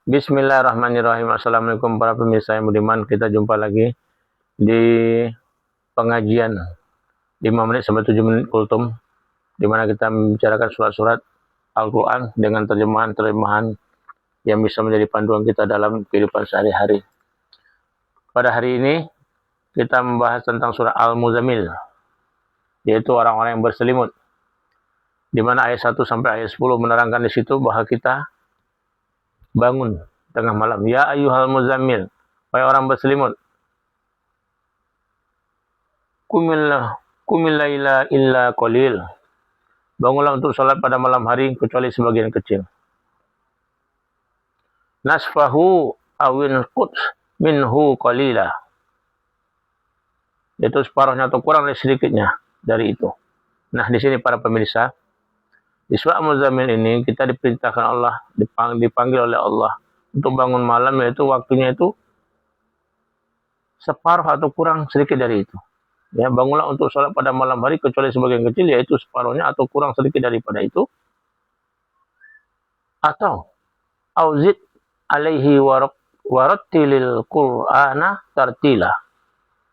Bismillahirrahmanirrahim. Assalamualaikum para pemirsa yang budiman. Kita jumpa lagi di pengajian 5 menit sampai 7 menit kultum, di mana kita membicarakan surat-surat Al-Quran dengan terjemahan-terjemahan yang bisa menjadi panduan kita dalam kehidupan sehari-hari. Pada hari ini kita membahas tentang surah Al-Muzammil, yaitu orang-orang yang berselimut, di mana ayat 1 sampai ayat 10 menerangkan di situ bahwa kita bangun tengah malam. Ya ayyuhal muzammil, wahai orang berselimut, kumil laila illa qalil. Bangunlah untuk salat pada malam hari kecuali sebagian kecil. Nasfahu awin quds minhu qalila. Itu separuhnya atau kurang dari sedikitnya dari itu. Nah, di sini para pemirsa, di surah Al-Muzammil ini kita diperintahkan Allah, dipanggil oleh Allah untuk bangun malam, yaitu waktunya itu separuh atau kurang sedikit dari itu. Ya, bangunlah untuk sholat pada malam hari kecuali sebagian kecil, yaitu separuhnya atau kurang sedikit daripada itu. Atau auzid alaihi warattilil qur'ana tartila.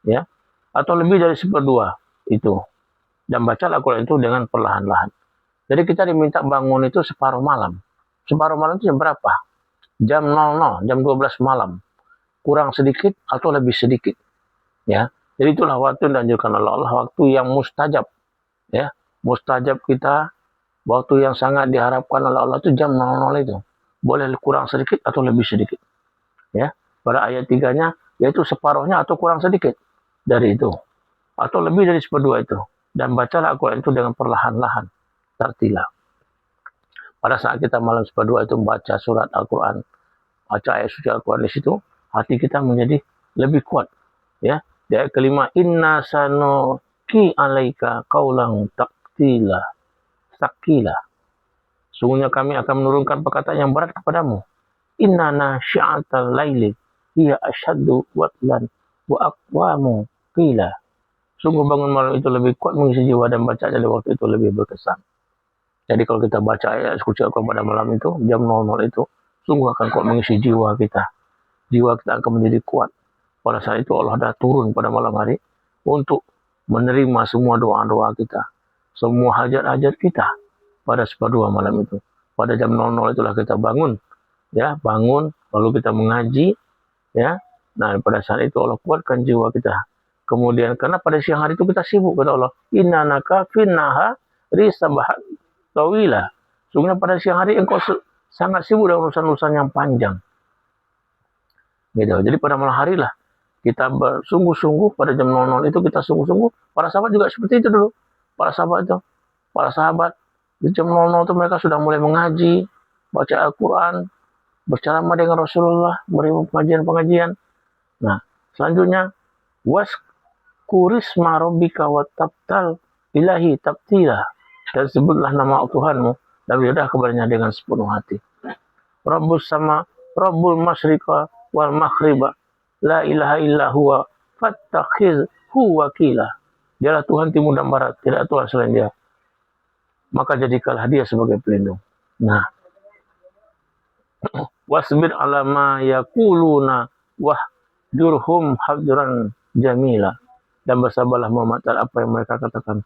Ya, atau lebih dari seperdua itu. Dan bacalah Al-Quran itu dengan perlahan-lahan. Jadi kita diminta bangun itu separuh malam. Separuh malam itu jam berapa? Jam 00, jam 12 malam. Kurang sedikit atau lebih sedikit. Ya. Jadi itulah waktu yang dianjurkan oleh Allah, waktu yang mustajab. Ya. Mustajab kita, waktu yang sangat diharapkan oleh Allah itu jam 00 itu. Boleh kurang sedikit atau lebih sedikit. Ya. Pada ayat 3-nya, yaitu separuhnya atau kurang sedikit dari itu. Atau lebih dari seperdua itu. Dan bacalah Al-Quran itu dengan perlahan-lahan. Tartila. Pada saat kita malam seperdua itu membaca surat Al-Quran, baca ayat suci Al-Quran di situ, hati kita menjadi lebih kuat. Ya, di ayat kelima, inna sanuki alaika qaulan sakila. Sungguhnya kami akan menurunkan perkataan yang berat kepadamu. Inna nasyi'atal laili hiya asyaddu watlan wa aqwamu qila. Sungguh bangun malam itu lebih kuat mengisi jiwa dan baca dari waktu itu lebih berkesan. Jadi kalau kita baca ayat suci Al-Quran pada malam itu, jam 00 itu, sungguh akan kuat mengisi jiwa kita. Jiwa kita akan menjadi kuat. Pada saat itu Allah dah turun pada malam hari untuk menerima semua doa-doa kita. Semua hajat-hajat kita pada seperdua malam itu. Pada jam 00 itulah kita bangun. Ya, bangun, lalu kita mengaji. Ya, nah pada saat itu Allah kuatkan jiwa kita. Kemudian, karena pada siang hari itu kita sibuk, kata Allah. Innanaka finnaha risabahat tawila. Sungguhnya pada siang hari engkau sangat sibuk dengan urusan-urusan yang panjang. Gitu. Jadi pada malam hari lah kita bersungguh-sungguh, pada jam 00 itu kita sungguh-sungguh. Para sahabat juga seperti itu dulu. Para sahabat di jam 00 itu mereka sudah mulai mengaji, baca Al-Quran, berceramah dengan Rasulullah, beribu pengajian-pengajian. Nah, selanjutnya waskurisma rabbika wattabtal ilahi tabtila. Dan sebutlah nama Tuhanmu dan beribadah kepadanya dengan sepenuh hati. Rabbul masyriqa wal maghriba la ilaha illa huwa fattakhizhu wakila. Dialah Tuhan timur dan barat, tidak Tuhan selain Dia. Maka jadikanlah Dia sebagai pelindung. Nah, wasbir ala ma yaquluna wahjurhum hajran jamila. Dan bersabarlah Muhammad terhadap apa yang mereka katakan,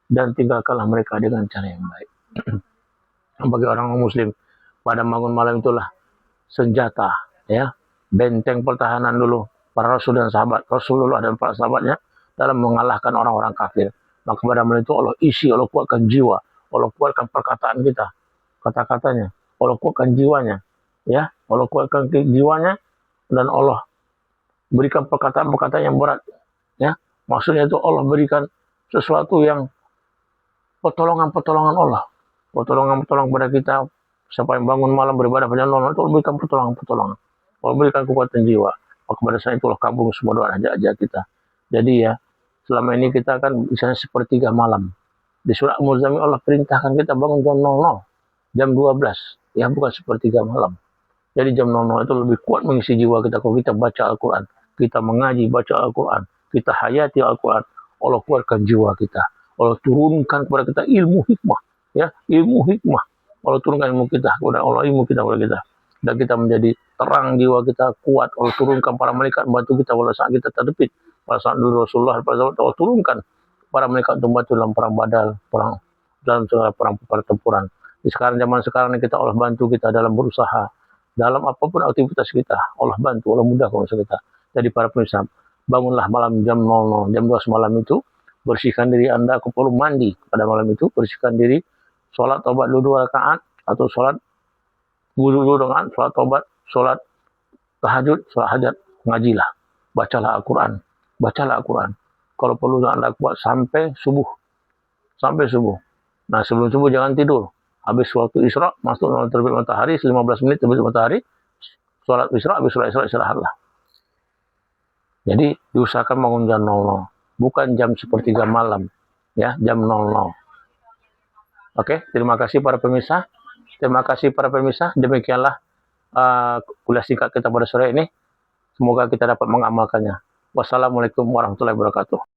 dan tinggalkanlah mereka dengan cara yang baik. Bagi orang muslim, pada bangun malam itulah senjata, ya, benteng pertahanan dulu para rasul dan sahabat, Rasulullah dan para sahabatnya dalam mengalahkan orang-orang kafir. Maka pada malam itu Allah isi, Allah kuatkan jiwa, Allah kuatkan perkataan kita, kata-katanya, Allah kuatkan jiwanya, ya, Allah kuatkan jiwanya, dan Allah berikan perkataan-perkataan yang berat, ya. Maksudnya itu Allah berikan sesuatu yang pertolongan-pertolongan Allah. Pertolongan-pertolongan kepada kita. Siapa yang bangun malam beribadah pada Allah, itu Allah berikan pertolongan-pertolongan. Allah berikan kekuatan jiwa. Maka pada saat itu Allah kabung semua doa hajat-hajat kita. Jadi ya, selama ini kita kan misalnya sepertiga malam. Di surah Al-Muzammil Allah perintahkan kita bangun jam 00. Jam 12. Ya, bukan sepertiga malam. Jadi jam 00 itu lebih kuat mengisi jiwa kita kalau kita baca Al-Quran. Kita mengaji, baca Al-Quran. Kita hayati Al-Quran. Allah kuatkan jiwa kita. Allah turunkan kepada kita ilmu hikmah, ya, ilmu hikmah. Allah turunkan ilmu kita kepada Allah, ilmu kita kepada kita, dan kita menjadi terang jiwa kita, kuat. Allah turunkan para malaikat membantu kita pada saat kita terjepit. Pada saat dulu Rasulullah, pada saat Allah turunkan para malaikat untuk membantu dalam perang Badar, perang dalam segala perang pertempuran. Di zaman sekarang ini kita Allah bantu kita dalam berusaha, dalam apapun aktivitas kita, Allah bantu, Allah mudahkan usaha kita. Jadi para pemirsa, bangunlah malam jam 00, jam 12 malam itu, bersihkan diri Anda, aku perlu mandi pada malam itu, bersihkan diri, sholat taubat dulu 2 rakaat, atau sholat wudu dulu dengan sholat taubat, sholat tahajud, sholat hajat, ngajilah, bacalah Al-Quran, bacalah Al-Quran. Kalau perlu Anda kuat sampai subuh, sampai subuh. Nah sebelum subuh jangan tidur. Habis waktu Isra, masuk terbit matahari, 15 menit terbit matahari, sholat Isra, habis sholat Isra, istirahatlah. Jadi diusahakan bangun jam 00, bukan jam sepertiga malam, ya, jam 00. Oke, terima kasih para pemirsa. Terima kasih para pemirsa. Demikianlah kuliah singkat kita pada sore ini. Semoga kita dapat mengamalkannya. Wassalamualaikum warahmatullahi wabarakatuh.